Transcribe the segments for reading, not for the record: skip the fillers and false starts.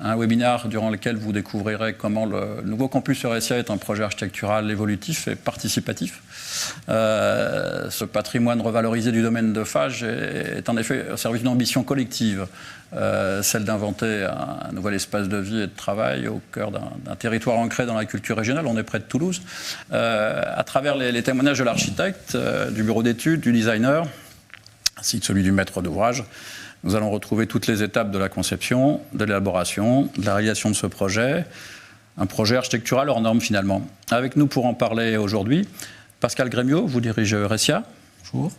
Un webinaire durant lequel vous découvrirez comment le nouveau campus Eurecia est un projet architectural évolutif et participatif. Ce patrimoine revalorisé du domaine de Fage est en effet au service d'une ambition collective, celle d'inventer un nouvel espace de vie et de travail au cœur d'un territoire ancré dans la culture régionale. On est près de Toulouse. À travers les témoignages de l'architecte, du bureau d'études, du designer, ainsi que celui du maître d'ouvrage, nous allons retrouver toutes les étapes de la conception, de l'élaboration, de la réalisation de ce projet, un projet architectural hors norme finalement. Avec nous pour en parler aujourd'hui, Pascal Grémiot, vous dirigez Eurecia. Bonjour.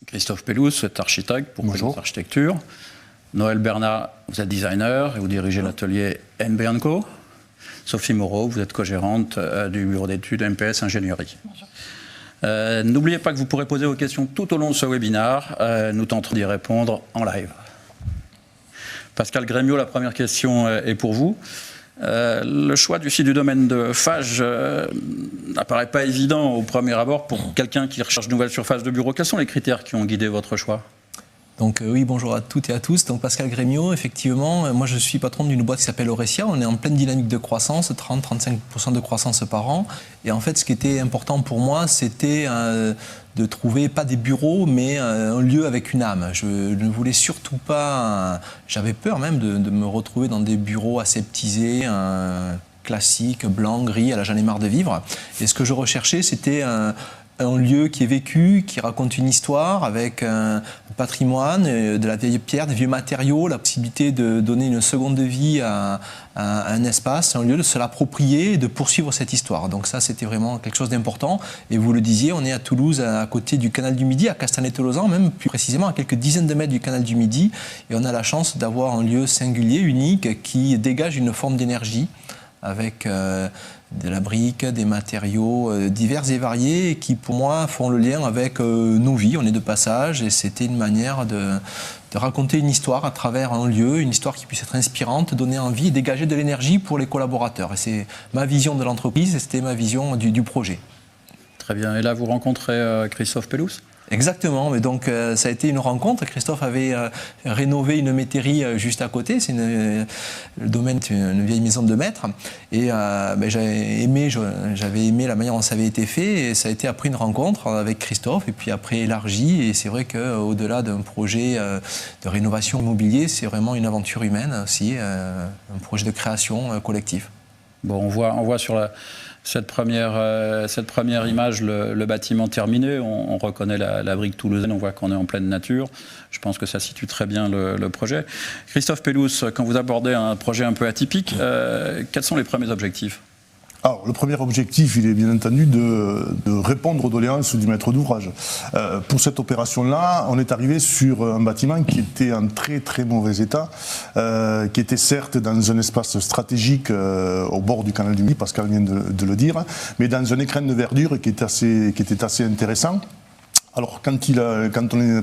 Christophe Pelous, vous êtes architecte pour Pelous Architecture. Noël Bernat, vous êtes designer et vous dirigez l'atelier NB & Co. Sophie Moreau, vous êtes co-gérante du bureau d'études MPS Ingénierie. Bonjour. N'oubliez pas que vous pourrez poser vos questions tout au long de ce webinaire. Nous tenterons d'y répondre en live. Pascal Grémiot, la première question est pour vous. Le choix du site du domaine de Fage n'apparaît pas évident au premier abord pour quelqu'un qui recherche de nouvelles surfaces de bureau. Quels sont les critères qui ont guidé votre choix ? Donc oui, bonjour à toutes et à tous. Donc Pascal Grémiot, effectivement, moi je suis patron d'une boîte qui s'appelle Eurecia. On est en pleine dynamique de croissance, 30-35% de croissance par an. Et en fait, ce qui était important pour moi, c'était de trouver pas des bureaux, mais un lieu avec une âme. Je ne voulais surtout pas... J'avais peur même de me retrouver dans des bureaux aseptisés, classiques, blancs, gris, à la j'en ai marre de vivre. Et ce que je recherchais, c'était un lieu qui est vécu, qui raconte une histoire avec un patrimoine, de la vieille pierre, des vieux matériaux, la possibilité de donner une seconde vie à un espace, un lieu, de se l'approprier et de poursuivre cette histoire. Donc ça, c'était vraiment quelque chose d'important. Et vous le disiez, on est à Toulouse, à côté du canal du Midi, à Castanet-Tolosan, même plus précisément à quelques dizaines de mètres du canal du Midi. Et on a la chance d'avoir un lieu singulier, unique, qui dégage une forme d'énergie avec de la brique, des matériaux divers et variés qui, pour moi, font le lien avec nos vies. On est de passage et c'était une manière de raconter une histoire à travers un lieu, une histoire qui puisse être inspirante, donner envie et dégager de l'énergie pour les collaborateurs. Et c'est ma vision de l'entreprise et c'était ma vision du projet. Très bien. Et là, vous rencontrez Christophe Pelous ? Exactement, mais donc ça a été une rencontre. Christophe avait rénové une métairie juste à côté, c'est le domaine d'une vieille maison de maître, et j'avais aimé la manière dont ça avait été fait, et ça a été après une rencontre avec Christophe, et puis après élargi, et c'est vrai qu'au-delà d'un projet de rénovation immobilier, c'est vraiment une aventure humaine aussi, un projet de création collective. Bon, on voit sur cette première image le bâtiment terminé, on reconnaît la brique toulousaine, on voit qu'on est en pleine nature. Je pense que ça situe très bien le projet. Christophe Pelous, quand vous abordez un projet un peu atypique, quels sont les premiers objectifs ? Alors, le premier objectif, il est bien entendu de répondre aux doléances du maître d'ouvrage. Pour cette opération-là, on est arrivé sur un bâtiment qui était en très très mauvais état, qui était certes dans un espace stratégique au bord du canal du Midi, Pascal vient de le dire, mais dans un écrin de verdure qui était assez intéressant. Alors, quand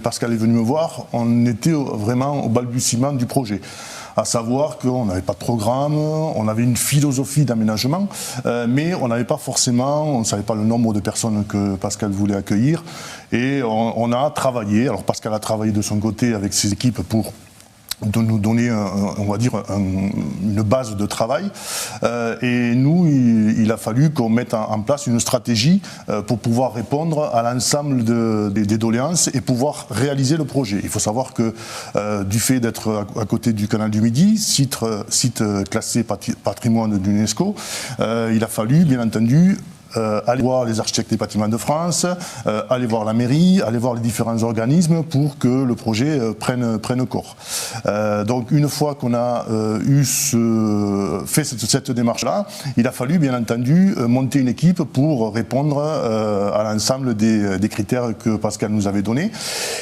Pascal est venu me voir, on était vraiment au balbutiement du projet. À savoir qu'on n'avait pas de programme, on avait une philosophie d'aménagement, mais on n'avait pas forcément, on ne savait pas le nombre de personnes que Pascal voulait accueillir. Et on a travaillé, alors Pascal a travaillé de son côté avec ses équipes pour de nous donner, on va dire, une base de travail. Et nous, il a fallu qu'on mette en place une stratégie pour pouvoir répondre à l'ensemble des doléances et pouvoir réaliser le projet. Il faut savoir que du fait d'être à côté du canal du Midi, site classé patrimoine de l'UNESCO, il a fallu, bien entendu, aller voir les architectes des bâtiments de France, aller voir la mairie, aller voir les différents organismes pour que le projet prenne corps. Donc une fois qu'on a fait cette démarche-là, il a fallu bien entendu monter une équipe pour répondre à l'ensemble des critères que Pascal nous avait donnés.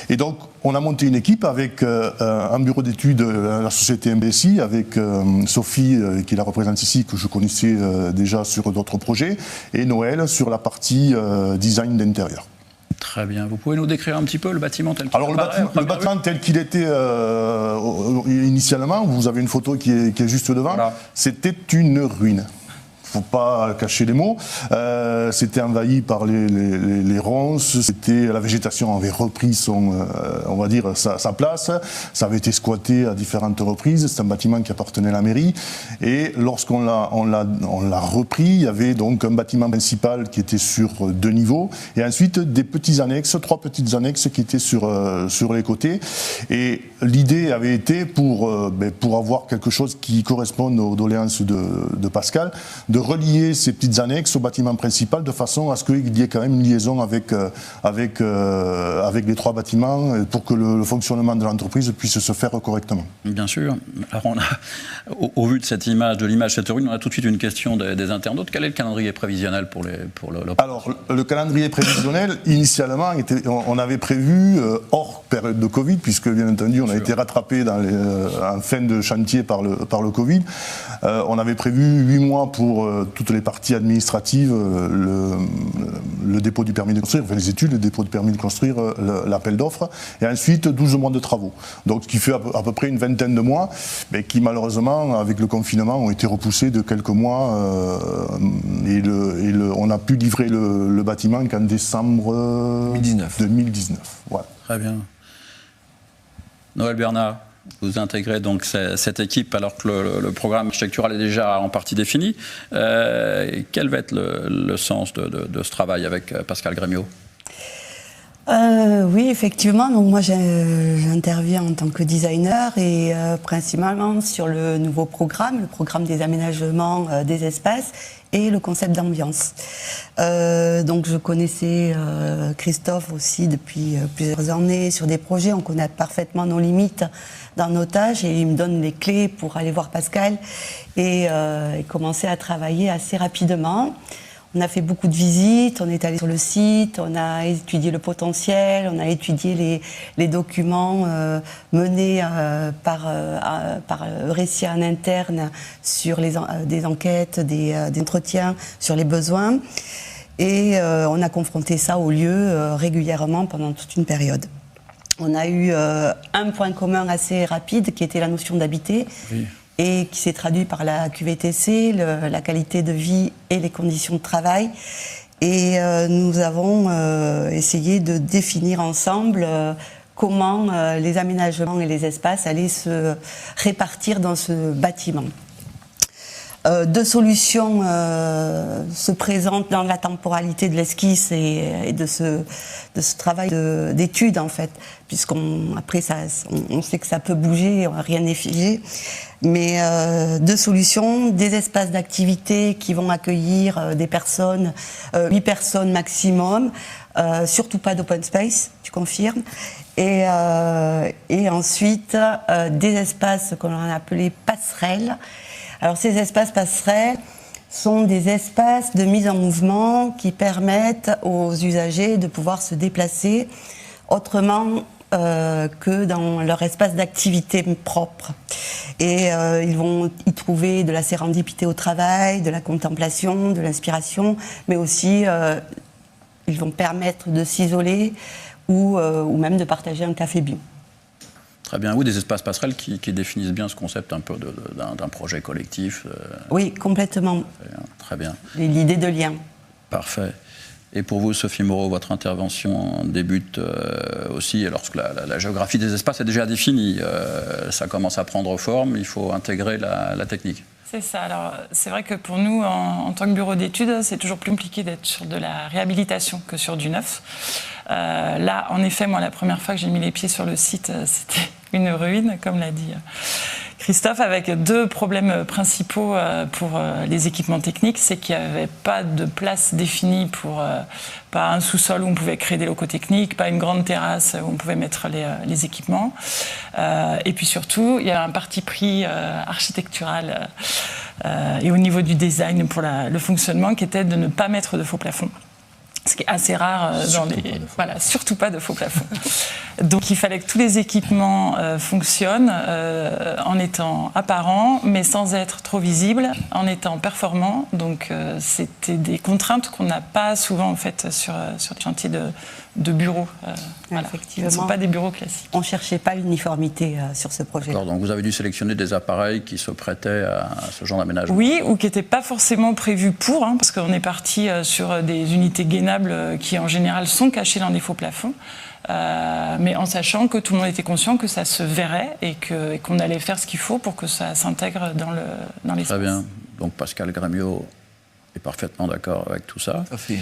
Et donc on a monté une équipe avec un bureau d'études, la société MBSI, avec Sophie qui la représente ici, que je connaissais déjà sur d'autres projets, et Noël sur la partie design d'intérieur. Très bien. Vous pouvez nous décrire un petit peu le bâtiment tel qu'il Alors le bâtiment tel qu'il était initialement, vous avez une photo qui est juste devant, voilà. C'était une ruine. Faut pas cacher les mots. C'était envahi par les ronces. La végétation avait repris on va dire sa place. Ça avait été squatté à différentes reprises. C'est un bâtiment qui appartenait à la mairie. Et lorsqu'on l'a repris, il y avait donc un bâtiment principal qui était sur 2 niveaux, et ensuite des petits annexes, 3 petites annexes qui étaient sur les côtés. Et l'idée avait été pour avoir quelque chose qui corresponde aux doléances de Pascal, de relier ces petites annexes au bâtiment principal de façon à ce qu'il y ait quand même une liaison avec les 3 bâtiments pour que le fonctionnement de l'entreprise puisse se faire correctement. Bien sûr. Alors au vu de cette image, de l'image de cette rue, on a tout de suite une question des internautes. Quel est le calendrier prévisionnel pour le Alors le calendrier prévisionnel, initialement, on avait prévu hors période de Covid, puisque bien entendu on a été rattrapé en fin de chantier par le Covid. On avait prévu 8 mois pour toutes les parties administratives, le dépôt du permis de construire, enfin les études, le dépôt du permis de construire, l'appel d'offres, et ensuite 12 mois de travaux. Donc ce qui fait à peu près une vingtaine de mois, mais qui malheureusement, avec le confinement, ont été repoussés de quelques mois. On a pu livrer le bâtiment qu'en décembre 2019. Voilà. Très bien. Noël Bernard, vous intégrez donc cette équipe alors que le programme architectural est déjà en partie défini. Quel va être le sens de ce travail avec Pascal Grémiot ? Oui, effectivement. Donc moi, j'interviens en tant que designer et principalement sur le nouveau programme, le programme des aménagements des espaces et le concept d'ambiance. Donc je connaissais Christophe aussi depuis plusieurs années sur des projets. On connaît parfaitement nos limites dans nos tâches et il me donne les clés pour aller voir Pascal et commencer à travailler assez rapidement. On a fait beaucoup de visites, on est allé sur le site, on a étudié le potentiel, on a étudié les documents menés par Eurecia en interne sur des enquêtes, des entretiens sur les besoins. Et on a confronté ça au lieu régulièrement pendant toute une période. On a eu un point commun assez rapide qui était la notion d'habiter. Oui. Et qui s'est traduit par la QVTC, la qualité de vie et les conditions de travail. Et nous avons essayé de définir ensemble comment les aménagements et les espaces allaient se répartir dans ce bâtiment. 2 solutions se présentent dans la temporalité de l'esquisse et de ce travail d'étude en fait, puisqu'après on sait que ça peut bouger, rien n'est figé. Mais 2 solutions, des espaces d'activité qui vont accueillir des personnes, 8 personnes maximum, surtout pas d'open space, tu confirmes, et ensuite des espaces qu'on a appelés passerelles. Alors ces espaces passerelles sont des espaces de mise en mouvement qui permettent aux usagers de pouvoir se déplacer autrement que dans leur espace d'activité propre. Et ils vont y trouver de la sérendipité au travail, de la contemplation, de l'inspiration, mais aussi ils vont permettre de s'isoler ou même de partager un café bio. Très bien. Oui, des espaces passerelles qui définissent bien ce concept un peu d'un projet collectif. Oui, complètement. Très bien. L'idée de lien. Parfait. Et pour vous, Sophie Moreau, votre intervention débute aussi lorsque la géographie des espaces est déjà définie. Ça commence à prendre forme, il faut intégrer la technique. C'est ça. Alors, c'est vrai que pour nous, en tant que bureau d'études, c'est toujours plus compliqué d'être sur de la réhabilitation que sur du neuf. Là, en effet, moi, la première fois que j'ai mis les pieds sur le site, c'était une ruine, comme l'a dit Christophe, avec 2 problèmes principaux pour les équipements techniques. C'est qu'il n'y avait pas de place définie pour pas un sous-sol où on pouvait créer des locaux techniques, pas une grande terrasse où on pouvait mettre les équipements. Et puis surtout, il y a un parti pris architectural et au niveau du design pour le fonctionnement qui était de ne pas mettre de faux plafonds. Ce qui est assez rare surtout pas de faux plafonds. Donc il fallait que tous les équipements fonctionnent en étant apparents, mais sans être trop visibles, en étant performants. Donc c'était des contraintes qu'on n'a pas souvent en fait sur le chantier de bureaux. Voilà. Effectivement. Ce ne sont pas des bureaux classiques. On ne cherchait pas l'uniformité sur ce projet. Donc vous avez dû sélectionner des appareils qui se prêtaient à ce genre d'aménagement. Oui, ou qui n'étaient pas forcément prévus pour, parce qu'on est parti sur des unités gainables qui en général sont cachées dans des faux plafonds. Mais en sachant que tout le monde était conscient que ça se verrait et qu'on allait faire ce qu'il faut pour que ça s'intègre dans l'espace. Très bien. Donc Pascal Grémiot est parfaitement d'accord avec tout ça. Tout à fait.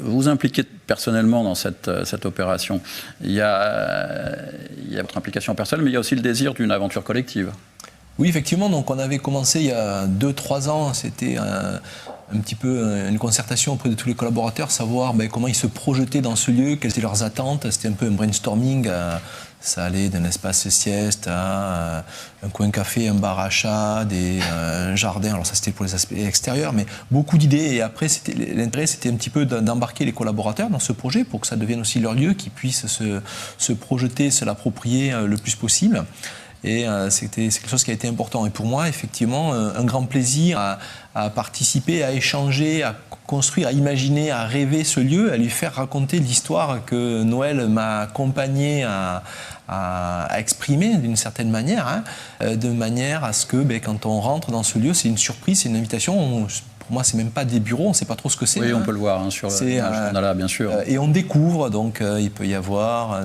Vous vous impliquez personnellement dans cette opération. Il y a votre implication personnelle, mais il y a aussi le désir d'une aventure collective. Oui, effectivement. Donc, on avait commencé il y a 2-3 ans. C'était un petit peu une concertation auprès de tous les collaborateurs, savoir comment ils se projetaient dans ce lieu, quelles étaient leurs attentes. C'était un peu un brainstorming. Ça allait d'un espace sieste à un coin café, un bar à chat, un jardin. Alors ça, c'était pour les aspects extérieurs, mais beaucoup d'idées. Et après, l'intérêt, c'était un petit peu d'embarquer les collaborateurs dans ce projet pour que ça devienne aussi leur lieu, qu'ils puissent se projeter, se l'approprier le plus possible. Et c'est quelque chose qui a été important. Et pour moi, effectivement, un grand plaisir à participer, à échanger, à construire, à imaginer, à rêver ce lieu, à lui faire raconter l'histoire que Noël m'a accompagné à exprimer d'une certaine manière, de manière à ce que quand on rentre dans ce lieu, c'est une surprise, c'est une invitation. Pour moi, c'est même pas des bureaux, on ne sait pas trop ce que c'est. Oui, on peut le voir sur l'image qu'on a là, bien sûr. Et on découvre, donc il peut y avoir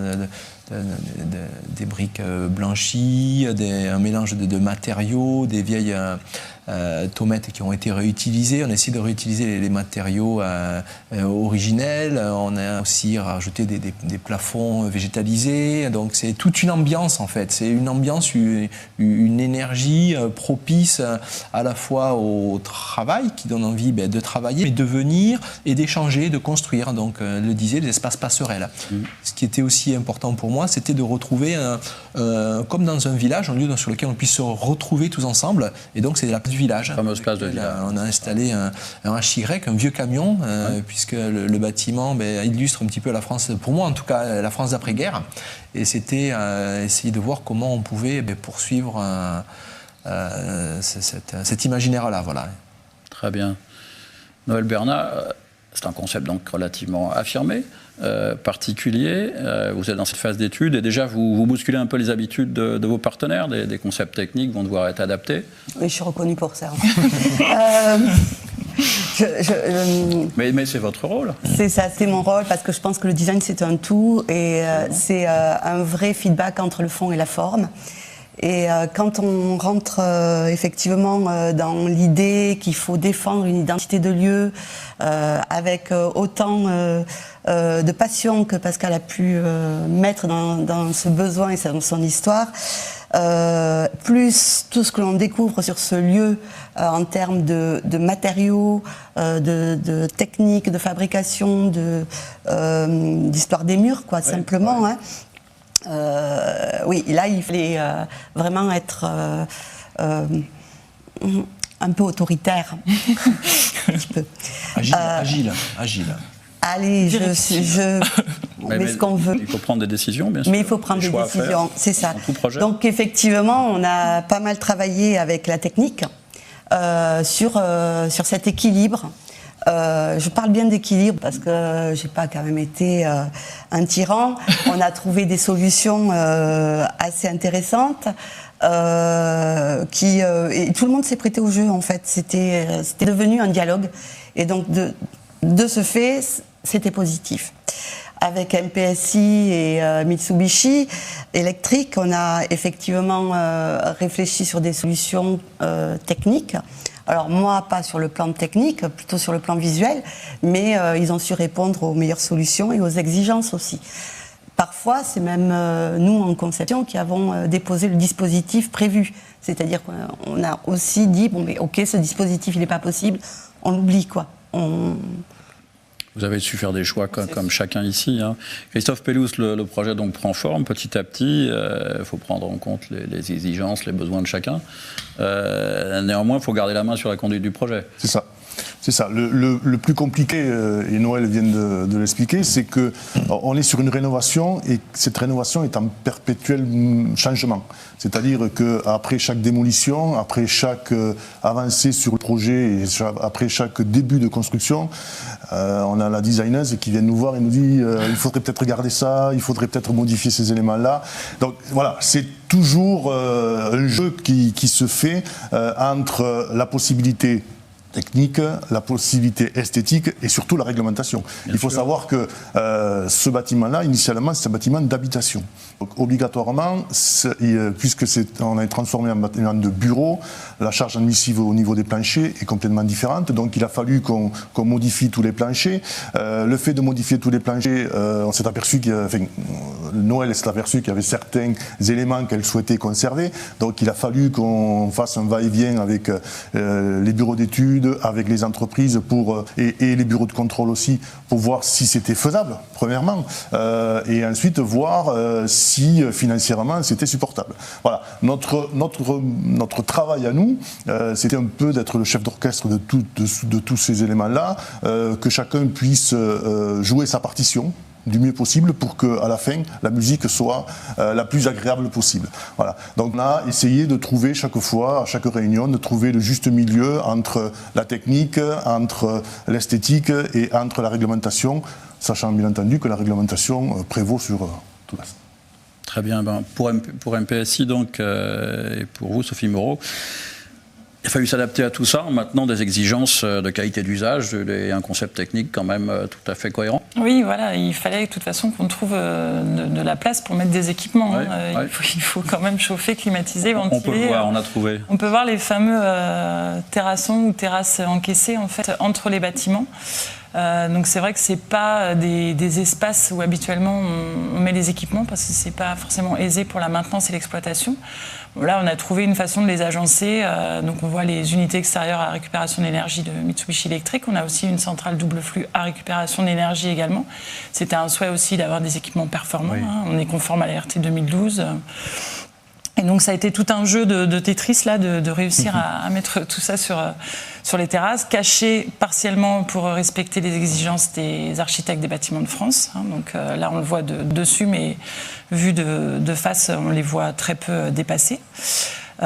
des briques blanchies, un mélange de matériaux, des vieilles tomates qui ont été réutilisées. On essaie de réutiliser les matériaux originels. On a aussi rajouté des plafonds végétalisés. Donc c'est toute une ambiance en fait. C'est une ambiance, une énergie propice à la fois au travail qui donne envie de travailler, mais de venir et d'échanger, de construire. Donc le disait, les espaces passerelles. Ce qui était aussi important pour moi, c'était de retrouver, comme dans un village, un lieu sur lequel on puisse se retrouver tous ensemble. Et donc c'est la place du village. La fameuse place de village. On a installé un HY, un vieux camion, puisque le bâtiment illustre un petit peu la France, pour moi en tout cas, la France d'après-guerre. Et c'était essayer de voir comment on pouvait poursuivre cet imaginaire-là. Voilà. Très bien. Noël Bernat, c'est un concept donc relativement affirmé, particulier. Vous êtes dans cette phase d'étude et déjà vous bousculez un peu les habitudes de vos partenaires. Des concepts techniques vont devoir être adaptés. Oui, je suis reconnue pour ça. Mais c'est votre rôle. C'est ça, c'est mon rôle parce que je pense que le design c'est un tout et c'est un vrai feedback entre le fond et la forme. Et quand on rentre effectivement dans l'idée qu'il faut défendre une identité de lieu avec autant de passion que Pascal a pu mettre dans ce besoin et dans son histoire, plus tout ce que l'on découvre sur ce lieu en termes de matériaux, de techniques, de fabrication, d'histoire des murs, quoi, simplement. Ouais. Oui, là, il fallait vraiment être un peu autoritaire. Un petit peu. Agile. Allez, on met ce qu'on veut. Il faut prendre des décisions, bien sûr. Mais il faut prendre des décisions, c'est ça. Donc, effectivement, on a pas mal travaillé avec la technique sur cet équilibre. Je parle bien d'équilibre parce que j'ai pas quand même été un tyran. On a trouvé des solutions assez intéressantes et tout le monde s'est prêté au jeu en fait. C'était devenu un dialogue et donc de ce fait c'était positif. Avec MPSI et Mitsubishi Electric, on a effectivement réfléchi sur des solutions techniques. Alors moi, pas sur le plan technique, plutôt sur le plan visuel, mais ils ont su répondre aux meilleures solutions et aux exigences aussi. Parfois, c'est même nous, en conception, qui avons déposé le dispositif prévu. C'est-à-dire qu'on a aussi dit, bon, mais ok, ce dispositif, il n'est pas possible, on l'oublie, quoi. Vous avez su faire des choix comme chacun ici. Hein. Christophe Pellouz, le projet donc prend forme petit à petit. Il faut prendre en compte les exigences, les besoins de chacun. Néanmoins, il faut garder la main sur la conduite du projet. C'est ça. C'est ça. Le plus compliqué, et Noël vient de l'expliquer, c'est qu'on est sur une rénovation et cette rénovation est en perpétuel changement. C'est-à-dire qu'après chaque démolition, après chaque avancée sur le projet et après chaque début de construction, on a la designeuse qui vient nous voir et nous dit il faudrait peut-être regarder ça, il faudrait peut-être modifier ces éléments-là. Donc voilà, c'est toujours un jeu qui se fait entre la possibilité technique, la possibilité esthétique et surtout la réglementation. Il faut savoir que ce bâtiment-là, initialement, c'est un bâtiment d'habitation. Donc obligatoirement, puisque on a transformé en bâtiment de bureau, la charge admissive au niveau des planchers est complètement différente. Donc il a fallu qu'on modifie tous les planchers. Le fait de modifier tous les planchers, on s'est aperçu Noël s'est aperçu qu'il y avait certains éléments qu'elle souhaitait conserver. Donc il a fallu qu'on fasse un va-et-vient avec les bureaux d'études, avec les entreprises et les bureaux de contrôle aussi, pour voir si c'était faisable, premièrement, et ensuite voir si financièrement c'était supportable. Voilà, notre travail à nous, c'était un peu d'être le chef d'orchestre de tous ces éléments-là, que chacun puisse jouer sa partition du mieux possible pour qu'à la fin, la musique soit la plus agréable possible. Voilà. Donc on a essayé de trouver chaque fois, à chaque réunion, de trouver le juste milieu entre la technique, entre l'esthétique et entre la réglementation, sachant bien entendu que la réglementation prévaut sur tout le reste. Très bien. Pour MPSI donc, et pour vous, Sophie Moreau, il a fallu s'adapter à tout ça en maintenant des exigences de qualité d'usage et un concept technique quand même tout à fait cohérent. Oui, voilà, il fallait de toute façon qu'on trouve de la place pour mettre des équipements. Ouais, ouais. Il faut quand même chauffer, climatiser, ventiler. On peut le voir, on a trouvé. On peut voir les fameux terrassons ou terrasses encaissées en fait, entre les bâtiments. Donc c'est vrai que c'est pas des espaces où habituellement on met les équipements parce que c'est pas forcément aisé pour la maintenance et l'exploitation. Bon, là on a trouvé une façon de les agencer, donc on voit les unités extérieures à récupération d'énergie de Mitsubishi Electric, on a aussi une centrale double flux à récupération d'énergie également. C'était un souhait aussi d'avoir des équipements performants, oui. On est conforme à la RT 2012. Et donc ça a été tout un jeu de Tetris là, de réussir à mettre tout ça sur les terrasses, caché partiellement pour respecter les exigences des architectes des bâtiments de France. Donc là on le voit dessus, mais vu de face on les voit très peu dépassés.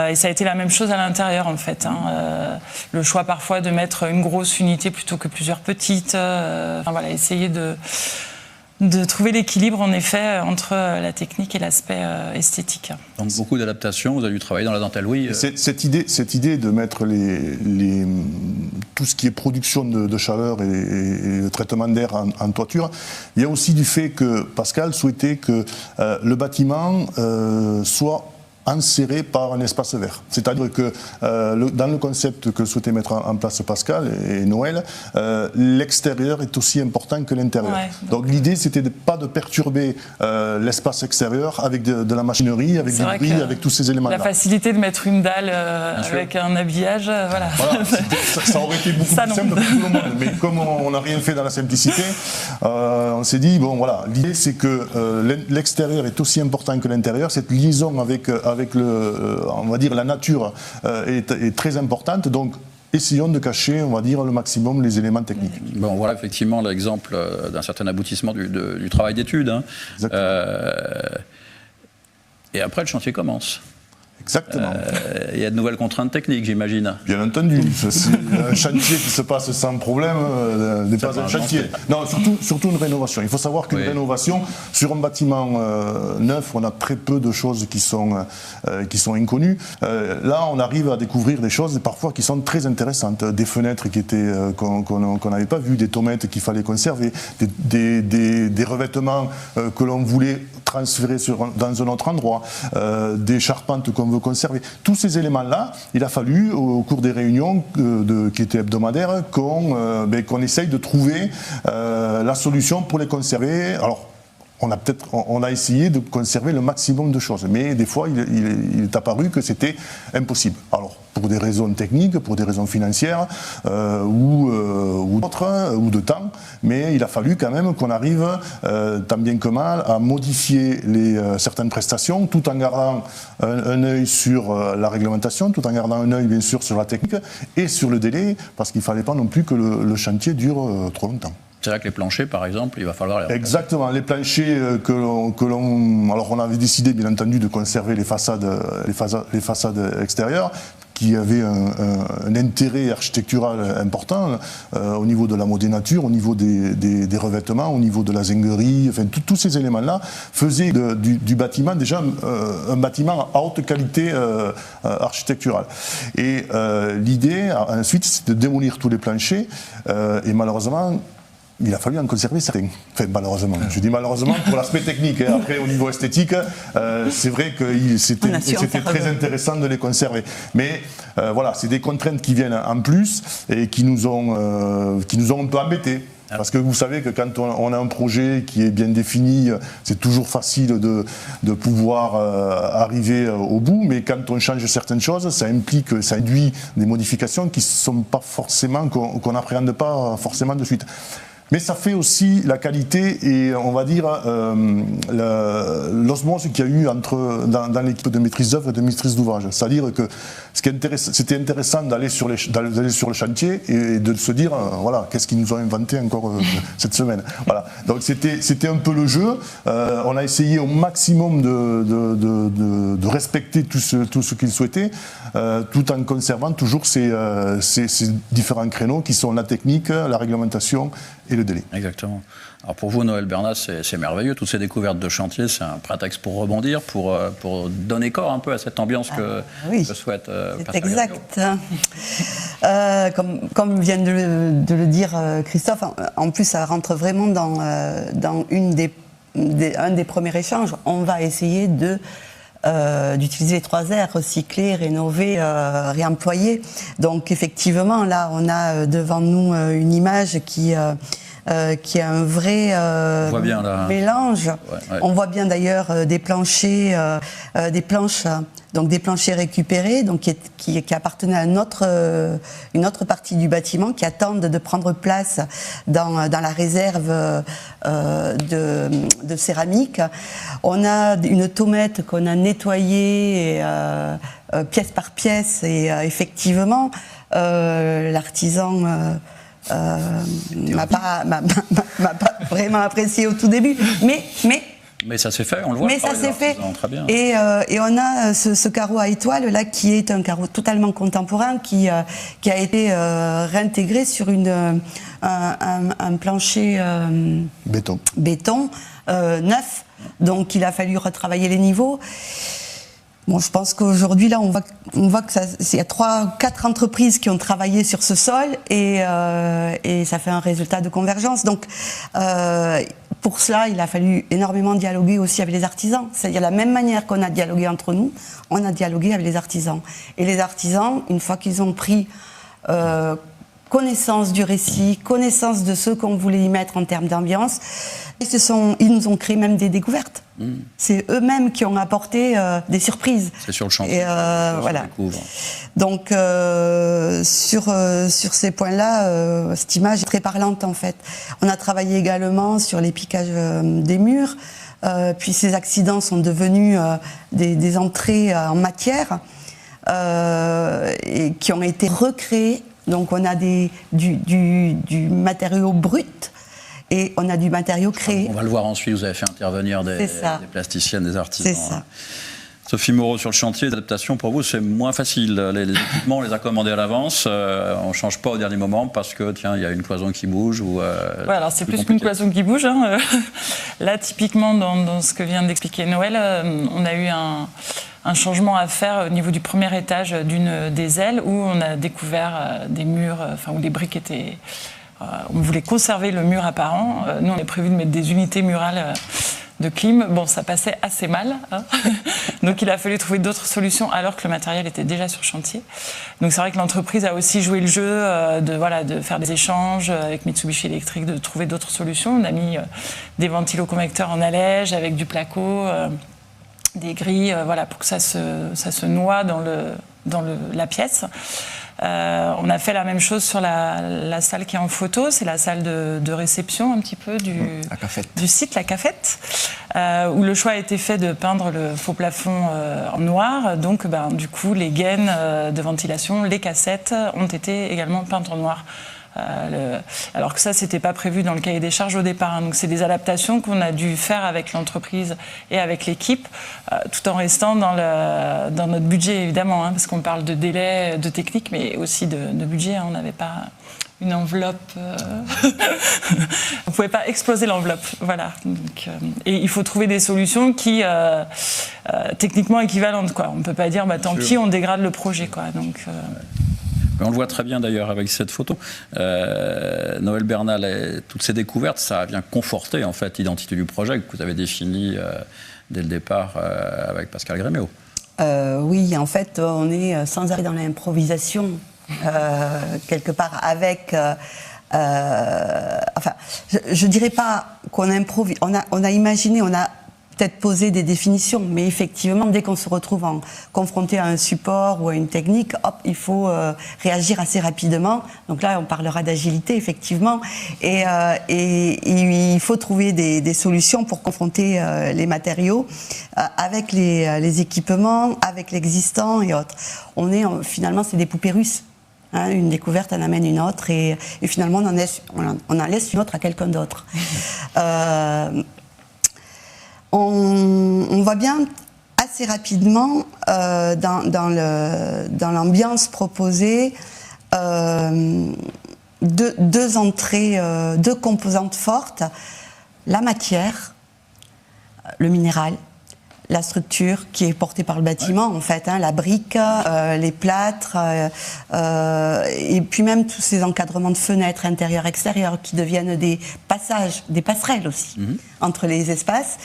Et ça a été la même chose à l'intérieur en fait. Le choix parfois de mettre une grosse unité plutôt que plusieurs petites. Voilà, essayer de trouver l'équilibre en effet entre la technique et l'aspect esthétique. Donc beaucoup d'adaptations, vous avez dû travailler dans la dentelle, oui. Cette idée de mettre tout ce qui est production de chaleur et le traitement d'air en toiture, il y a aussi du fait que Pascal souhaitait que le bâtiment soit enserré par un espace vert. C'est-à-dire que dans le concept que souhaitait mettre en place Pascal et Noël, l'extérieur est aussi important que l'intérieur. Ouais, donc l'idée, c'était pas de perturber l'espace extérieur avec de la machinerie, avec des grilles, avec tous ces éléments-là. La facilité de mettre une dalle avec un habillage, voilà. Ça aurait été beaucoup plus simple pour tout le monde. Mais comme on n'a rien fait dans la simplicité, on s'est dit, bon voilà, l'idée c'est que l'extérieur est aussi important que l'intérieur. Cette liaison avec on va dire la nature est très importante, donc essayons de cacher, on va dire, le maximum les éléments techniques. Bon, voilà effectivement l'exemple d'un certain aboutissement du travail d'étude. Et après, le chantier commence. Exactement. Il y a de nouvelles contraintes techniques, j'imagine. Bien entendu. Un chantier qui se passe sans problème n'est pas un chantier. Non, surtout une rénovation. Il faut savoir qu'une rénovation, sur un bâtiment neuf, on a très peu de choses qui sont inconnues. Là, on arrive à découvrir des choses parfois qui sont très intéressantes. Des fenêtres qu'on n'avait pas vues, des tomates qu'il fallait conserver, des revêtements que l'on voulait transférer dans un autre endroit, des charpentes qu'on veut conserver. Tous ces éléments-là, il a fallu, au cours des réunions qui étaient hebdomadaires, qu'on essaye de trouver la solution pour les conserver. Alors, on a essayé de conserver le maximum de choses, mais des fois il est apparu que c'était impossible. Alors pour des raisons techniques, pour des raisons financières ou d'autres, ou de temps, mais il a fallu quand même qu'on arrive tant bien que mal à modifier certaines prestations tout en gardant un œil sur la réglementation, tout en gardant un œil bien sûr sur la technique et sur le délai, parce qu'il ne fallait pas non plus que le chantier dure trop longtemps. C'est vrai que les planchers, par exemple, il va falloir les... Exactement, les planchers alors on avait décidé bien entendu de conserver les façades extérieures qui avaient un intérêt architectural important au niveau de la modénature, au niveau des revêtements, au niveau de la zinguerie, enfin tous ces éléments-là faisaient du bâtiment déjà un bâtiment à haute qualité architecturale. Et l'idée ensuite c'est de démolir tous les planchers et malheureusement il a fallu en conserver certains. Enfin, malheureusement. Je dis malheureusement pour l'aspect technique. Hein. Après, au niveau esthétique, c'est vrai que c'était très intéressant de les conserver. Mais voilà, c'est des contraintes qui viennent en plus et qui nous ont un peu embêtés. Parce que vous savez que quand on a un projet qui est bien défini, c'est toujours facile de pouvoir arriver au bout, mais quand on change certaines choses, ça induit des modifications qui sont pas forcément, qu'on n'appréhende pas forcément de suite. Mais ça fait aussi la qualité et on va dire l'osmose qu'il y a eu dans l'équipe de maîtrise d'œuvre et de maîtrise d'ouvrage. C'est-à-dire que c'était intéressant d'aller sur le chantier et de se dire voilà, qu'est-ce qu'ils nous ont inventé encore cette semaine. Voilà. Donc c'était un peu le jeu. On a essayé au maximum de respecter tout ce qu'ils souhaitaient, tout en conservant toujours ces différents créneaux qui sont la technique, la réglementation et le délai. Exactement. Alors pour vous, Noël Bernaz, c'est merveilleux. Toutes ces découvertes de chantier, c'est un prétexte pour rebondir, pour donner corps un peu à cette ambiance que souhaite Pascal. Exact. Comme vient de le dire Christophe, en plus ça rentre vraiment dans un des premiers échanges. On va essayer d'utiliser les 3 R, recycler, rénover, réemployer. Donc effectivement, là, on a devant nous une image qui a un vrai mélange. Ouais. On voit bien d'ailleurs des planchers, des planches, donc des planchers récupérés, donc qui appartenaient à une autre partie du bâtiment, qui attendent de prendre place dans la réserve de céramique. On a une tomette qu'on a nettoyée pièce par pièce et effectivement l'artisan m'a pas vraiment apprécié au tout début, mais ça s'est fait, on le voit. Mais ça s'est fait. Très bien. Et on a ce carreau à étoiles là qui est un carreau totalement contemporain qui a été réintégré sur un plancher béton neuf. Donc il a fallu retravailler les niveaux. Bon, je pense qu'aujourd'hui, là, on voit que il y a 3-4 entreprises qui ont travaillé sur ce sol et ça fait un résultat de convergence. Donc, pour cela, il a fallu énormément dialoguer aussi avec les artisans. C'est-à-dire, de la même manière qu'on a dialogué entre nous, on a dialogué avec les artisans. Et les artisans, une fois qu'ils ont pris connaissance du récit, connaissance de ce qu'on voulait y mettre en termes d'ambiance, ils nous ont créé même des découvertes. C'est eux-mêmes qui ont apporté des surprises. C'est sur le chantier. Et voilà. Donc sur ces points-là, cette image est très parlante en fait. On a travaillé également sur les piquages des murs. Puis ces accidents sont devenus des entrées en matière et qui ont été recréés. Donc on a du matériau brut. Et on a du matériau créé. On va le voir ensuite, vous avez fait intervenir des plasticiennes, des artisans. C'est ça. Sophie Moreau, sur le chantier d'adaptation, pour vous, c'est moins facile. Les équipements, on les a commandés à l'avance. On ne change pas au dernier moment parce que, tiens, il y a une cloison qui bouge. Ouais, alors c'est plus qu'une cloison qui bouge. Hein. Là, typiquement, dans ce que vient d'expliquer Noël, on a eu un changement à faire au niveau du premier étage d'une des ailes où on a découvert des murs, où les briques étaient... on voulait conserver le mur apparent. Nous, on est prévu de mettre des unités murales de clim. Bon, ça passait assez mal, hein. Donc il a fallu trouver d'autres solutions alors que le matériel était déjà sur chantier. Donc c'est vrai que l'entreprise a aussi joué le jeu de faire des échanges avec Mitsubishi Electric, de trouver d'autres solutions. On a mis des ventiloconvecteurs en allège avec du placo, des grilles, pour que ça se noie dans la pièce. On a fait la même chose sur la salle qui est en photo, c'est la salle de réception un petit peu du site, la cafette, où le choix a été fait de peindre le faux plafond en noir. Donc du coup, les gaines de ventilation, les cassettes ont été également peintes en noir. Alors que ça, c'était pas prévu dans le cahier des charges au départ, hein. Donc c'est des adaptations qu'on a dû faire avec l'entreprise et avec l'équipe, tout en restant dans notre budget évidemment, hein, parce qu'on parle de délai, de technique, mais aussi de budget, hein. On n'avait pas une enveloppe, on pouvait pas exploser l'enveloppe, voilà. Donc, et il faut trouver des solutions qui techniquement équivalentes, quoi. On peut pas dire tant pis, on dégrade le projet, quoi. Donc on le voit très bien d'ailleurs avec cette photo. Noël Bernal et toutes ces découvertes, ça vient conforter en fait l'identité du projet que vous avez défini dès le départ avec Pascal Grémiot. Oui, en fait, on est sans arrêt dans l'improvisation, quelque part avec... je dirais pas qu'on improvise. On a imaginé, on a peut-être posé des définitions, mais effectivement, dès qu'on se retrouve confronté à un support ou à une technique, hop, il faut réagir assez rapidement. Donc là, on parlera d'agilité, effectivement, et il faut trouver des solutions pour confronter les matériaux avec les équipements, avec l'existant et autres. Finalement, c'est des poupées russes. Hein, une découverte en amène une autre, et finalement, on en laisse une autre à quelqu'un d'autre. On voit bien assez rapidement dans l'ambiance proposée deux entrées, deux composantes fortes, la matière, le minéral, la structure qui est portée par le bâtiment, en fait, hein, la brique, les plâtres, et puis même tous ces encadrements de fenêtres intérieures, extérieures, qui deviennent des passages, des passerelles aussi, entre les espaces,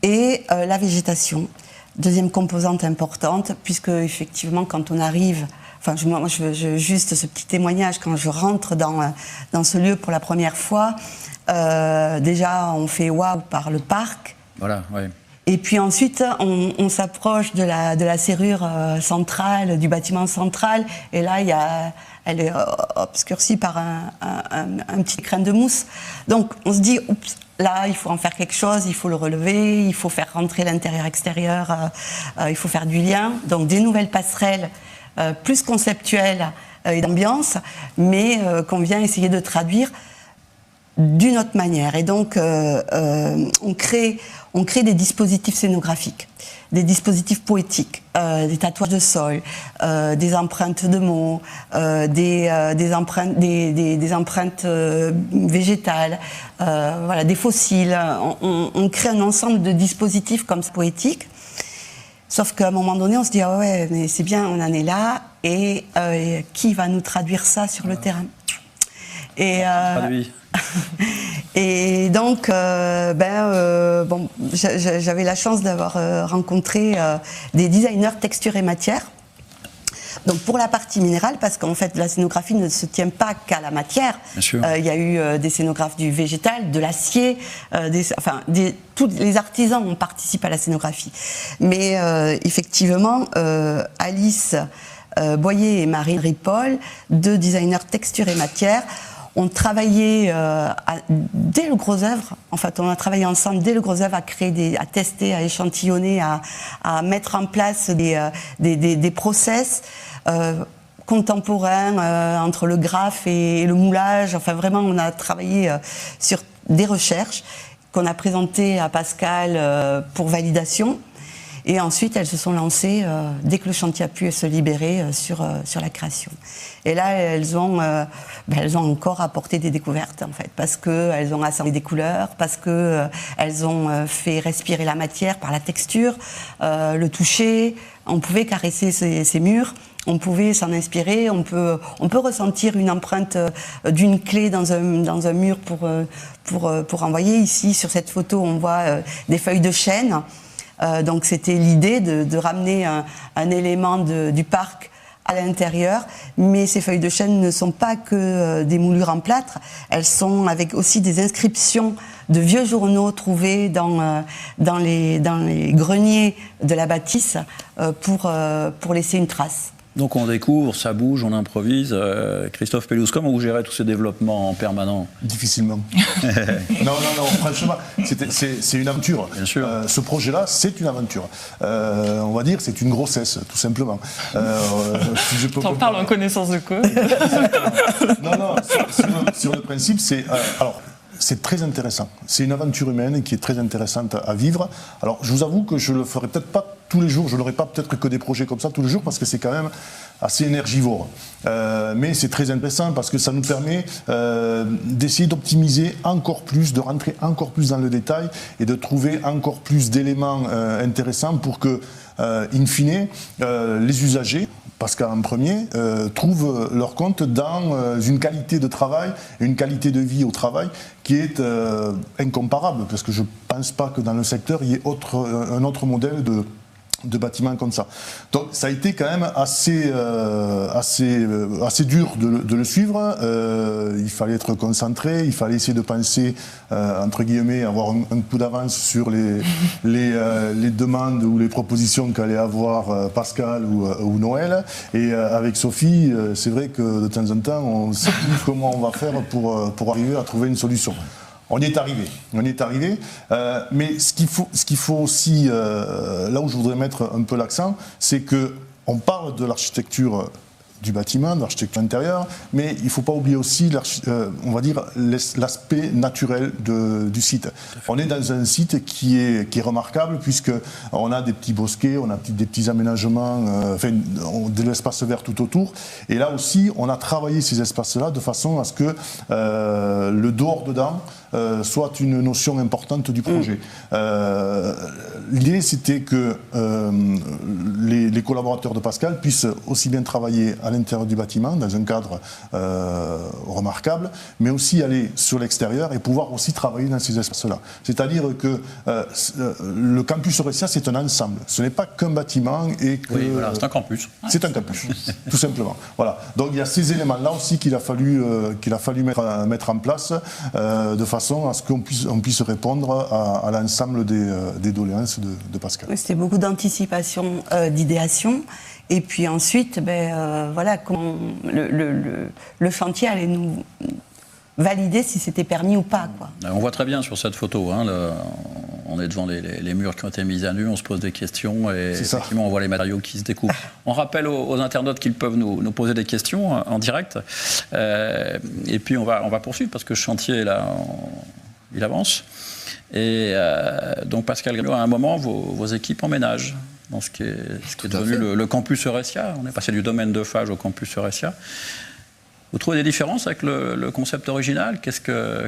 et la végétation, deuxième composante importante, puisque effectivement, quand on arrive, moi je juste ce petit témoignage, quand je rentre dans ce lieu pour la première fois, déjà on fait waouh par le parc. Voilà, oui. Et puis ensuite, on s'approche de la serrure centrale, du bâtiment central, et là, elle est obscurcie par un petit crâne de mousse. Donc, on se dit, oups, là, il faut en faire quelque chose, il faut le relever, il faut faire rentrer l'intérieur-extérieur, il faut faire du lien. Donc, des nouvelles passerelles plus conceptuelles et d'ambiance, mais qu'on vient essayer de traduire d'une autre manière. Et donc, on crée des dispositifs scénographiques, des dispositifs poétiques, des tatouages de sol, des empreintes de mots, des empreintes végétales, des fossiles. On crée un ensemble de dispositifs comme ça poétiques. Sauf qu'à un moment donné, on se dit, ah ouais, mais c'est bien, on en est là, et qui va nous traduire ça sur le terrain ? Et et donc, j'avais la chance d'avoir rencontré des designers texture et matière. Donc pour la partie minérale, parce qu'en fait la scénographie ne se tient pas qu'à la matière. Il y a eu des scénographes du végétal, de l'acier, tous les artisans ont participé à la scénographie. Mais effectivement, Alice Boyer et Marine Ripoll, deux designers texture et matière, ont travaillé dès le gros œuvre. En fait, on a travaillé ensemble dès le gros œuvre à créer, à tester, à échantillonner, à mettre en place des process contemporains entre le graphe et le moulage. Enfin, vraiment, on a travaillé sur des recherches qu'on a présentées à Pascal pour validation. Et ensuite, elles se sont lancées, dès que le chantier a pu se libérer, sur la création. Et là, elles ont encore apporté des découvertes, en fait, parce qu'elles ont assemblé des couleurs, parce qu'elles ont fait respirer la matière par la texture, le toucher. On pouvait caresser ces murs on pouvait s'en inspirer, on peut ressentir une empreinte d'une clé dans un mur pour envoyer. Ici, sur cette photo, on voit des feuilles de chêne. Donc c'était l'idée de ramener un élément du parc à l'intérieur, mais ces feuilles de chêne ne sont pas que des moulures en plâtre, elles sont avec aussi des inscriptions de vieux journaux trouvés dans les greniers de la bâtisse pour laisser une trace. Donc on découvre, ça bouge, on improvise. Christophe Pelouse, comment vous gérez tous ces développements en permanent? Difficilement. Non, franchement, c'est une aventure. Bien sûr. Ce projet-là, c'est une aventure. On va dire, c'est une grossesse, tout simplement. T'en parles en connaissance de cause. Non, sur le principe, c'est très intéressant. C'est une aventure humaine qui est très intéressante à vivre. Alors, je vous avoue que je le ferai peut-être pas tous les jours. Je n'aurai pas peut-être que des projets comme ça tous les jours parce que c'est quand même assez énergivore. Mais c'est très intéressant parce que ça nous permet d'essayer d'optimiser encore plus, de rentrer encore plus dans le détail et de trouver encore plus d'éléments intéressants pour que, in fine, les usagers, Pascal en premier, trouvent leur compte dans une qualité de travail, une qualité de vie au travail qui est incomparable, parce que je ne pense pas que dans le secteur il y ait un autre modèle de bâtiments comme ça. Donc ça a été quand même assez dur de le suivre. Il fallait être concentré, il fallait essayer de penser, entre guillemets, avoir un coup d'avance sur les demandes ou les propositions qu'allait avoir Pascal ou Noël. Et avec Sophie, c'est vrai que de temps en temps, on sait plus comment on va faire pour arriver à trouver une solution. On y est arrivé, mais ce qu'il faut aussi, là où je voudrais mettre un peu l'accent, c'est qu'on parle de l'architecture du bâtiment, de l'architecture intérieure, mais il ne faut pas oublier aussi, on va dire, l'aspect naturel du site. On est dans un site qui est remarquable, puisqu'on a des petits bosquets, on a des petits aménagements, de l'espace vert tout autour. Et là aussi, on a travaillé ces espaces-là de façon à ce que le dehors-dedans soit une notion importante du projet. L'idée, c'était que les collaborateurs de Pascal puissent aussi bien travailler à l'intérieur du bâtiment, dans un cadre remarquable, mais aussi aller sur l'extérieur et pouvoir aussi travailler dans ces espaces-là. C'est-à-dire que le campus Aurecia, c'est un ensemble. Ce n'est pas qu'un bâtiment et que... Oui, voilà, c'est un campus. C'est un campus, tout simplement. Voilà. Donc il y a ces éléments-là aussi qu'il a fallu mettre en place de façon à ce qu'on puisse répondre à l'ensemble des doléances de Pascal. Oui, c'était beaucoup d'anticipation, d'idéation. Et puis ensuite, voilà, comment le chantier allait nous valider si c'était permis ou pas, quoi. On voit très bien sur cette photo, hein, on est devant les murs qui ont été mis à nu, on se pose des questions et effectivement on voit les matériaux qui se découpent. On rappelle aux internautes qu'ils peuvent nous poser des questions en direct et puis on va poursuivre parce que le chantier là, il avance. Et donc Pascal Grémiot, à un moment, vos équipes emménagent dans ce qui est devenu le campus Aurecia. On est passé du domaine de Fage au campus Aurecia. Vous trouvez des différences avec le concept original?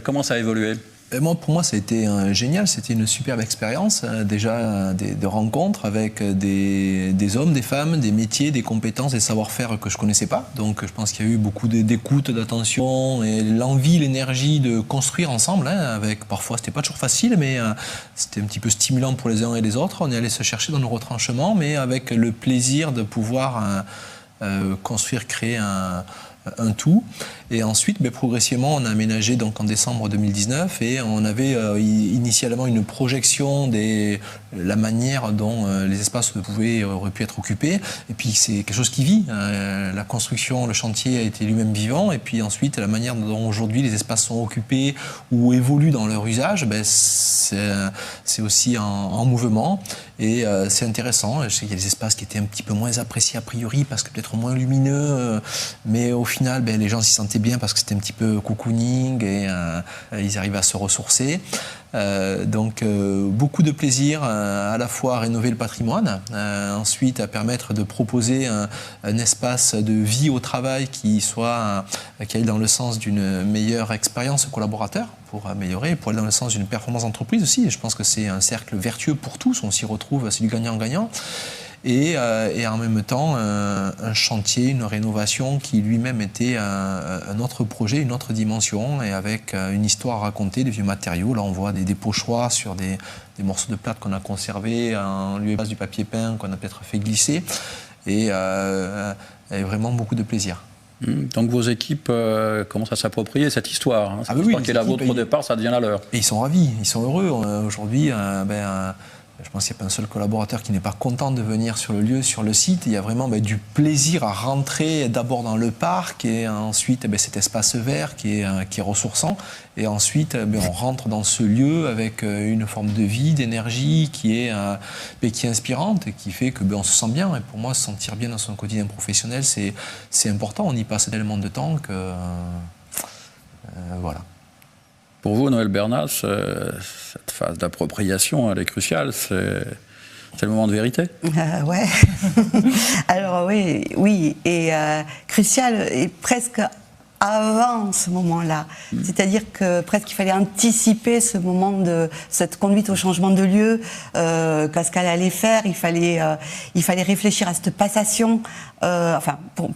Comment ça a évolué? Pour moi, ça a été génial. C'était une superbe expérience, déjà de rencontres avec des hommes, des femmes, des métiers, des compétences, des savoir-faire que je ne connaissais pas. Donc, je pense qu'il y a eu beaucoup d'écoute, d'attention et l'envie, l'énergie de construire ensemble. Avec parfois, c'était pas toujours facile, mais c'était un petit peu stimulant pour les uns et les autres. On est allé se chercher dans nos retranchements, mais avec le plaisir de pouvoir construire, créer un tout. Et ensuite, progressivement, on a aménagé donc en décembre 2019 et on avait initialement une projection de la manière dont les espaces auraient pu être occupés. Et puis c'est quelque chose qui vit. La construction, le chantier a été lui-même vivant. Et puis ensuite, la manière dont aujourd'hui les espaces sont occupés ou évoluent dans leur usage, c'est aussi en mouvement. Et c'est intéressant. Je sais qu'il y a des espaces qui étaient un petit peu moins appréciés a priori parce que peut-être moins lumineux. Mais au final, les gens s'y sentaient bien parce que c'était un petit peu cocooning et ils arrivaient à se ressourcer. Donc beaucoup de plaisir à la fois à rénover le patrimoine, ensuite à permettre de proposer un espace de vie au travail qui aille dans le sens d'une meilleure expérience collaborateur pour améliorer, pour aller dans le sens d'une performance d'entreprise aussi. Et je pense que c'est un cercle vertueux pour tous, on s'y retrouve, c'est du gagnant-gagnant. et en même temps un chantier, une rénovation qui lui-même était un autre projet, une autre dimension, et avec une histoire à raconter, des vieux matériaux. Là, on voit des pochoirs sur des morceaux de plâtre qu'on a conservés en lieu et place du papier peint qu'on a peut-être fait glisser, et vraiment beaucoup de plaisir. Donc vos équipes commencent à s'approprier cette histoire. Cette oui, histoire qui est la vôtre au départ, ça devient la leur. Et ils sont ravis, ils sont heureux. Aujourd'hui, je pense qu'il n'y a pas un seul collaborateur qui n'est pas content de venir sur le lieu, sur le site. Il y a vraiment du plaisir à rentrer d'abord dans le parc et ensuite cet espace vert qui est ressourçant. Et ensuite, on rentre dans ce lieu avec une forme de vie, d'énergie qui est inspirante et qui fait que on se sent bien. Et pour moi, se sentir bien dans son quotidien professionnel, c'est important. On y passe tellement de temps que voilà. Pour vous, Noël Bernat, cette phase d'appropriation, elle est cruciale. C'est le moment de vérité. Ouais. Alors oui, et crucial et presque avant ce moment-là. C'est-à-dire que presque il fallait anticiper ce moment de cette conduite au changement de lieu Pascal allait faire. Il fallait réfléchir à cette passation.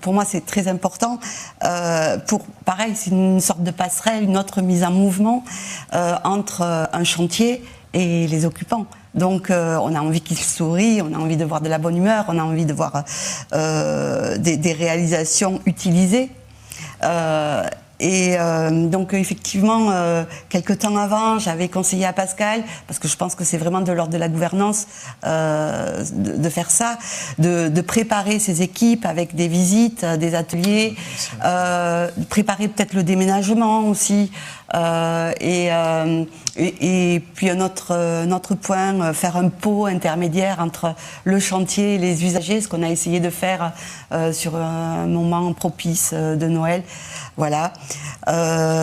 Pour moi, c'est très important. Pareil, c'est une sorte de passerelle, une autre mise en mouvement entre un chantier et les occupants. Donc, on a envie qu'ils sourient, on a envie de voir de la bonne humeur, on a envie de voir des réalisations utilisées. Donc effectivement, quelque temps avant, j'avais conseillé à Pascal, parce que je pense que c'est vraiment de l'ordre de la gouvernance de faire ça, de préparer ses équipes avec des visites, des ateliers, préparer peut-être le déménagement aussi, et puis un autre point, faire un pot intermédiaire entre le chantier et les usagers, ce qu'on a essayé de faire sur un moment propice de Noël. Voilà.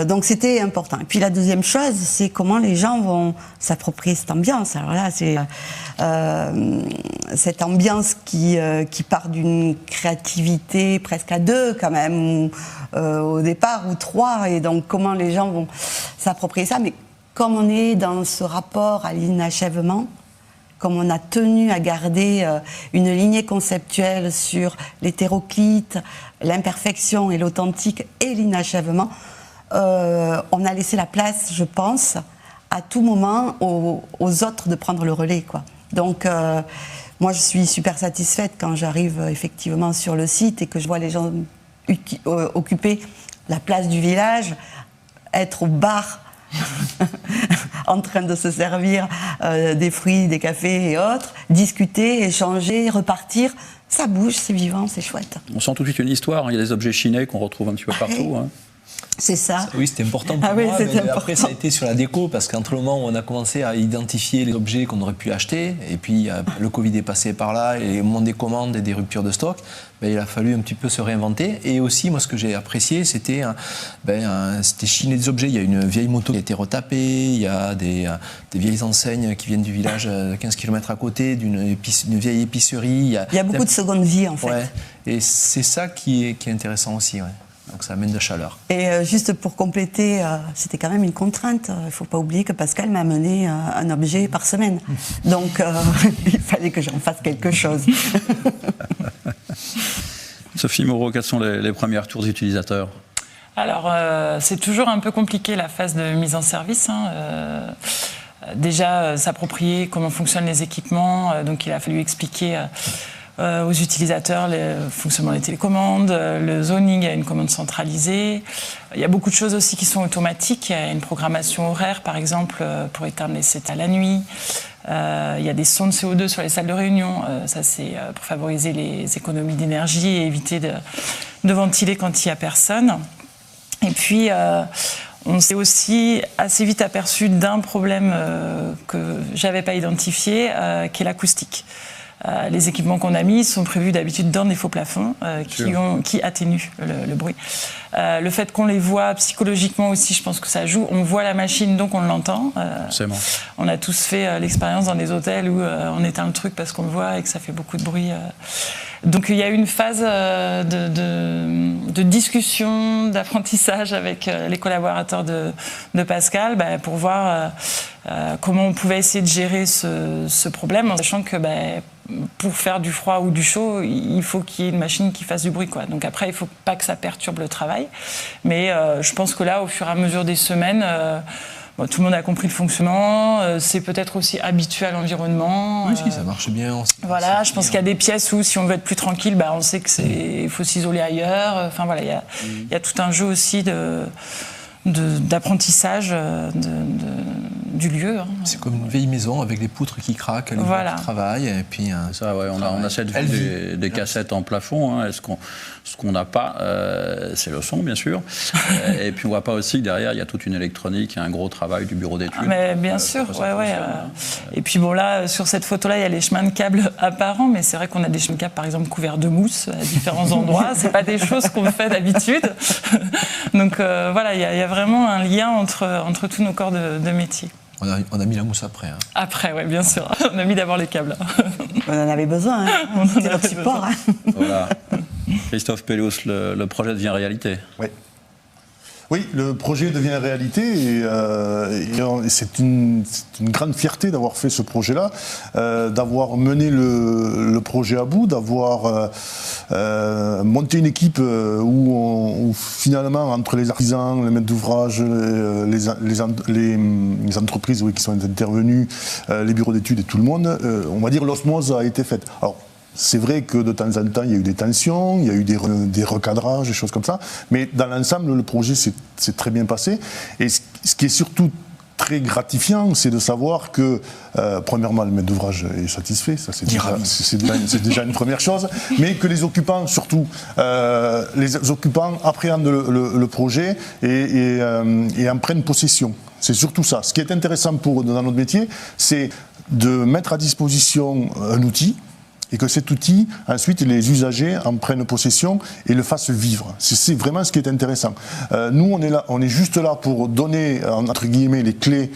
Donc c'était important. Et puis la deuxième chose, c'est comment les gens vont s'approprier cette ambiance. Alors là, c'est cette ambiance qui part d'une créativité presque à deux quand même, au départ, ou trois. Et donc comment les gens vont s'approprier ça. Mais comme on est dans ce rapport à l'inachèvement, comme on a tenu à garder une lignée conceptuelle sur l'hétéroclite, l'imperfection et l'authentique et l'inachèvement, on a laissé la place, je pense, à tout moment aux autres de prendre le relais, quoi. Donc, moi, je suis super satisfaite quand j'arrive effectivement sur le site et que je vois les gens occuper la place du village, être au bar en train de se servir des fruits, des cafés et autres, discuter, échanger, repartir. Ça bouge, c'est vivant, c'est chouette. On sent tout de suite une histoire. Il y a des objets chinés qu'on retrouve un petit peu partout. Hein. C'est ça. Oui, c'était important pour moi. Mais après, ça a été sur la déco, parce qu'entre le moment où on a commencé à identifier les objets qu'on aurait pu acheter, et puis le Covid est passé par là, et au moment des commandes et des ruptures de stock, il a fallu un petit peu se réinventer. Et aussi, moi, ce que j'ai apprécié, c'était chiner des objets. Il y a une vieille moto qui a été retapée, il y a des vieilles enseignes qui viennent du village 15 km à côté, d'une vieille épicerie. Il y a beaucoup de seconde vie, en fait. Ouais. Et c'est ça qui est intéressant aussi, ouais. Donc ça amène de chaleur. Et juste pour compléter, c'était quand même une contrainte. Il ne faut pas oublier que Pascal m'a amené un objet par semaine. Donc il fallait que j'en fasse quelque chose. Sophie Moreau, quels sont les premiers retours utilisateurs ? Alors, c'est toujours un peu compliqué la phase de mise en service. Déjà, s'approprier comment fonctionnent les équipements. Donc il a fallu expliquer aux utilisateurs le fonctionnement des télécommandes, le zoning, il y a une commande centralisée. Il y a beaucoup de choses aussi qui sont automatiques. Il y a une programmation horaire, par exemple, pour éteindre les CETA la nuit. Il y a des sondes CO2 sur les salles de réunion. Ça, c'est pour favoriser les économies d'énergie et éviter de ventiler quand il n'y a personne. Et puis, on s'est aussi assez vite aperçu d'un problème que je n'avais pas identifié, qui est l'acoustique. Les équipements qu'on a mis sont prévus d'habitude dans des faux plafonds qui atténuent le bruit. Le fait qu'on les voit psychologiquement aussi, je pense que ça joue. On voit la machine, donc on l'entend. On a tous fait l'expérience dans des hôtels où on éteint le truc parce qu'on le voit et que ça fait beaucoup de bruit Donc il y a eu une phase de discussion, d'apprentissage avec les collaborateurs de Pascal pour voir comment on pouvait essayer de gérer ce problème, en sachant que pour faire du froid ou du chaud, il faut qu'il y ait une machine qui fasse du bruit, quoi. Donc après, il ne faut pas que ça perturbe le travail. Mais je pense que là, au fur et à mesure des semaines, tout le monde a compris le fonctionnement. C'est peut-être aussi habitué à l'environnement. Oui, ça marche bien. Voilà, je pense qu'il y a des pièces où, si on veut être plus tranquille, on sait qu'il faut s'isoler ailleurs. Enfin voilà, il y a tout un jeu aussi d'apprentissage du lieu. C'est comme une vieille maison avec les poutres qui craquent, les gens qui travaillent. Et puis, ça, ouais, on a cette vue des cassettes en plafond. Hein. Ce qu'on n'a pas, c'est le son, bien sûr. Et puis on voit pas aussi que derrière, il y a toute une électronique, il y a un gros travail du bureau d'études. Mais bien sûr, ouais. Et puis bon, là, sur cette photo-là, il y a les chemins de câbles apparents, mais c'est vrai qu'on a des chemins de câbles, par exemple, couverts de mousse à différents endroits. C'est pas des choses qu'on fait d'habitude. Donc voilà, il y a vraiment un lien entre tous nos corps de métier. On a mis la mousse après. Hein. Après, oui, bien sûr. On a mis d'abord les câbles. On en avait besoin. C'était notre support. Voilà. Christophe Pellos, le projet devient réalité. Oui, le projet devient réalité et c'est une grande fierté d'avoir fait ce projet-là, d'avoir mené le projet à bout, d'avoir monté une équipe où finalement, entre les artisans, les maîtres d'ouvrage, les entreprises qui sont intervenues, les bureaux d'études et tout le monde, on va dire l'osmose a été faite. Alors, c'est vrai que de temps en temps, il y a eu des tensions, il y a eu des recadrages, des choses comme ça, mais dans l'ensemble, le projet s'est très bien passé. Et ce qui est surtout très gratifiant, c'est de savoir que, premièrement, le maître d'ouvrage est satisfait, ça c'est déjà une première chose, mais que les occupants, surtout, les occupants appréhendent le projet et en prennent possession. C'est surtout ça. Ce qui est intéressant dans notre métier, c'est de mettre à disposition un outil, et que cet outil, ensuite, les usagers en prennent possession et le fassent vivre. C'est vraiment ce qui est intéressant. Nous, on est juste là pour donner, entre guillemets, les clés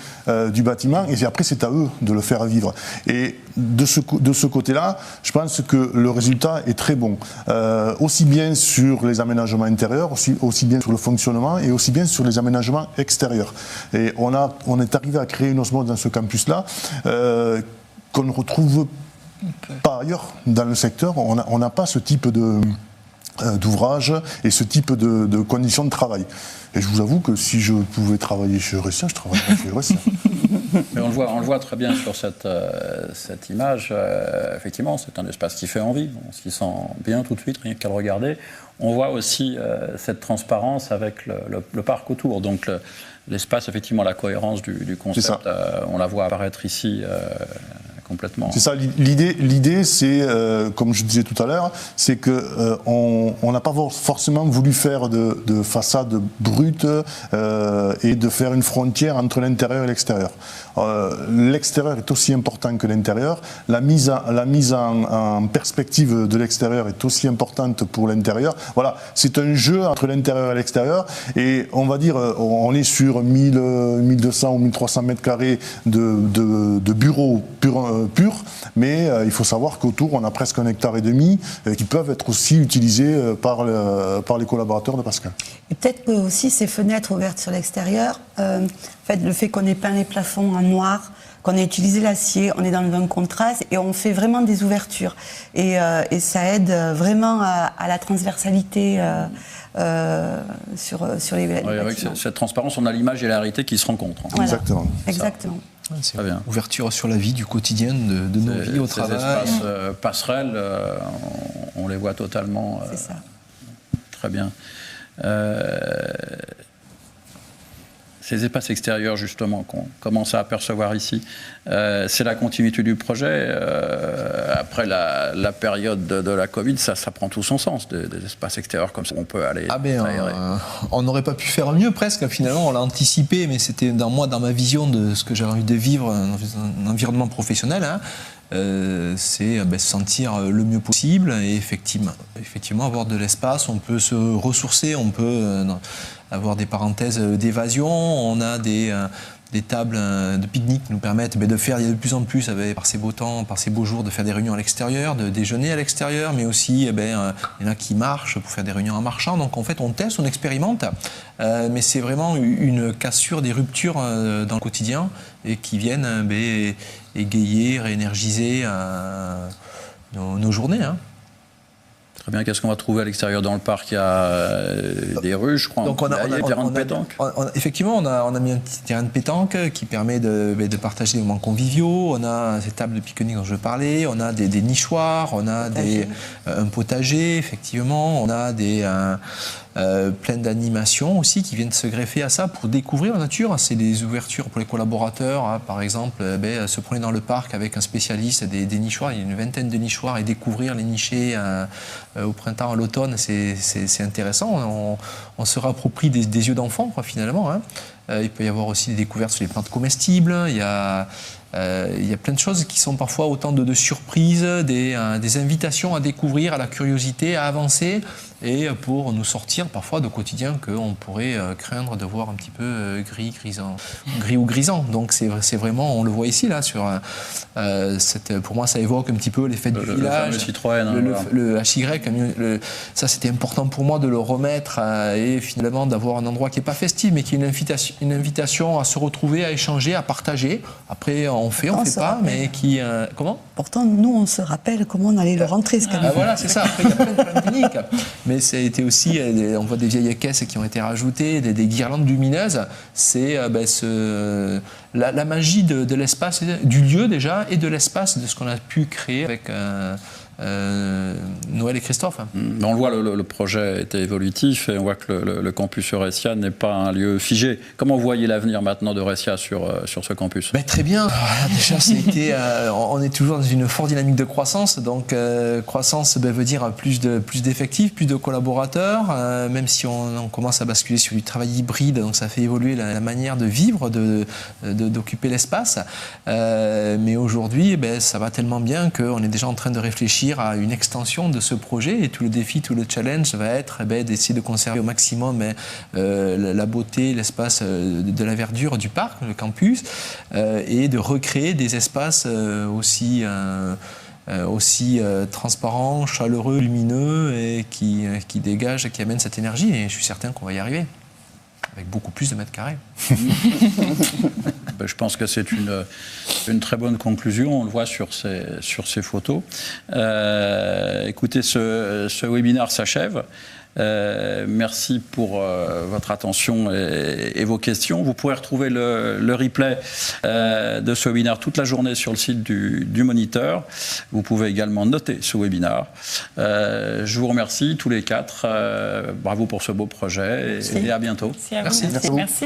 du bâtiment, et après, c'est à eux de le faire vivre. Et de ce côté-là, je pense que le résultat est très bon. Aussi bien sur les aménagements intérieurs, aussi bien sur le fonctionnement, et aussi bien sur les aménagements extérieurs. Et on est arrivé à créer une osmose dans ce campus-là qu'on ne retrouve pas ailleurs dans le secteur. On n'a pas ce type d'ouvrage et ce type de conditions de travail. Et je vous avoue que si je pouvais travailler chez Eurecia, je travaillerais chez Eurecia. Mais on le voit très bien sur cette image. Effectivement, c'est un espace qui fait envie. On s'y sent bien tout de suite, rien qu'à le regarder. On voit aussi cette transparence avec le parc autour. Donc l'espace, effectivement, la cohérence du concept, on la voit apparaître ici complètement. C'est ça, l'idée c'est, comme je disais tout à l'heure, c'est qu'on n'a pas forcément voulu faire de façade brute et de faire une frontière entre l'intérieur et l'extérieur. L'extérieur est aussi important que l'intérieur. La mise en perspective de l'extérieur est aussi importante pour l'intérieur. Voilà, c'est un jeu entre l'intérieur et l'extérieur, et on va dire, on est sur 1200 ou 1300 mètres carrés de bureaux purs, mais il faut savoir qu'autour, on a presque 1,5 hectare qui peuvent être aussi utilisés par les collaborateurs de Pascal. Et peut-être que aussi ces fenêtres ouvertes sur l'extérieur, en fait, le fait qu'on ait peint les plafonds en noir, qu'on ait utilisé l'acier, on est dans le bon contraste et on fait vraiment des ouvertures. Et ça aide vraiment à la transversalité sur les bâtiments. Avec cette transparence, on a l'image et la réalité qui se rencontrent. Voilà. Exactement. C'est bien. Ouverture sur la vie du quotidien de nos vies au travail. Ces espaces passerelles, on les voit totalement. C'est ça. Très bien. Ces espaces extérieurs, justement, qu'on commence à apercevoir ici, c'est la continuité du projet. Après la période de la Covid, ça prend tout son sens, des espaces extérieurs comme ça, on peut aller aérer. On n'aurait pas pu faire mieux, presque. Finalement, on l'a anticipé, mais c'était dans ma vision de ce que j'avais envie de vivre, un environnement professionnel. C'est se sentir le mieux possible et effectivement avoir de l'espace, on peut se ressourcer, on peut avoir des parenthèses d'évasion, on a des des tables de pique-nique qui nous permettent de faire, il y a de plus en plus, par ces beaux temps, par ces beaux jours, de faire des réunions à l'extérieur, de déjeuner à l'extérieur, mais aussi il y en a qui marchent pour faire des réunions en marchant. Donc en fait, on teste, on expérimente, mais c'est vraiment une cassure, des ruptures dans le quotidien et qui viennent égayer, réénergiser nos journées. Hein. Très bien, qu'est-ce qu'on va trouver à l'extérieur dans le parc? Il y a des rues, je crois. Donc il y a un terrain de pétanque. Effectivement, on a mis un petit terrain de pétanque qui permet de partager des moments conviviaux. On a ces tables de pique-nique dont je parlais. On a des nichoirs, on a un potager, effectivement. On a plein d'animations aussi qui viennent se greffer à ça pour découvrir la nature. C'est des ouvertures pour les collaborateurs, hein. Par exemple, se promener dans le parc avec un spécialiste des nichoirs. Il y a une vingtaine de nichoirs et découvrir les nichés au printemps, à l'automne, c'est intéressant. On se réapproprie des yeux d'enfant, finalement. Hein. Il peut y avoir aussi des découvertes sur les plantes comestibles. Il y a plein de choses qui sont parfois autant de surprises, des invitations à découvrir, à la curiosité, à avancer, et pour nous sortir parfois de quotidien qu'on pourrait craindre de voir un petit peu gris ou grisant. Donc c'est vraiment, on le voit ici là sur pour moi ça évoque un petit peu les fêtes du village. Le Citroën, le HY, ça c'était important pour moi de le remettre et finalement d'avoir un endroit qui n'est pas festif mais qui est une invitation à se retrouver, à échanger, à partager. Après on fait pas, mais qui comment ? Pourtant nous on se rappelle comment on allait le rentrer ce camion. Voilà, c'est ça. Après il y a plein de problèmes techniques. Mais ça a été aussi, on voit des vieilles caisses qui ont été rajoutées, des guirlandes lumineuses. C'est la magie de l'espace, du lieu déjà, et de l'espace, de ce qu'on a pu créer avec Noël et Christophe. On le voit, le projet était évolutif et on voit que le campus Eurecia n'est pas un lieu figé. Comment vous voyez l'avenir maintenant d'Eurecia sur ce campus ? Très bien. Déjà, on est toujours dans une forte dynamique de croissance. Donc, croissance veut dire plus d'effectifs, plus de collaborateurs, même si on commence à basculer sur du travail hybride. Donc, ça fait évoluer la manière de vivre, d'occuper l'espace. Mais aujourd'hui, ça va tellement bien qu'on est déjà en train de réfléchir à une extension de ce projet, et tout le défi, tout le challenge va être d'essayer de conserver au maximum la beauté, l'espace de la verdure du parc, le campus, et de recréer des espaces aussi transparents, chaleureux, lumineux, et qui dégagent, qui amènent cette énergie, et je suis certain qu'on va y arriver avec beaucoup plus de mètres carrés. Je pense que c'est une très bonne conclusion, on le voit sur ces photos. Écoutez, ce webinaire s'achève. Merci pour votre attention et vos questions. Vous pourrez retrouver le replay de ce webinaire toute la journée sur le site du Moniteur. Vous pouvez également noter ce webinaire. Je vous remercie tous les quatre. Bravo pour ce beau projet et à bientôt. Merci à vous. Merci.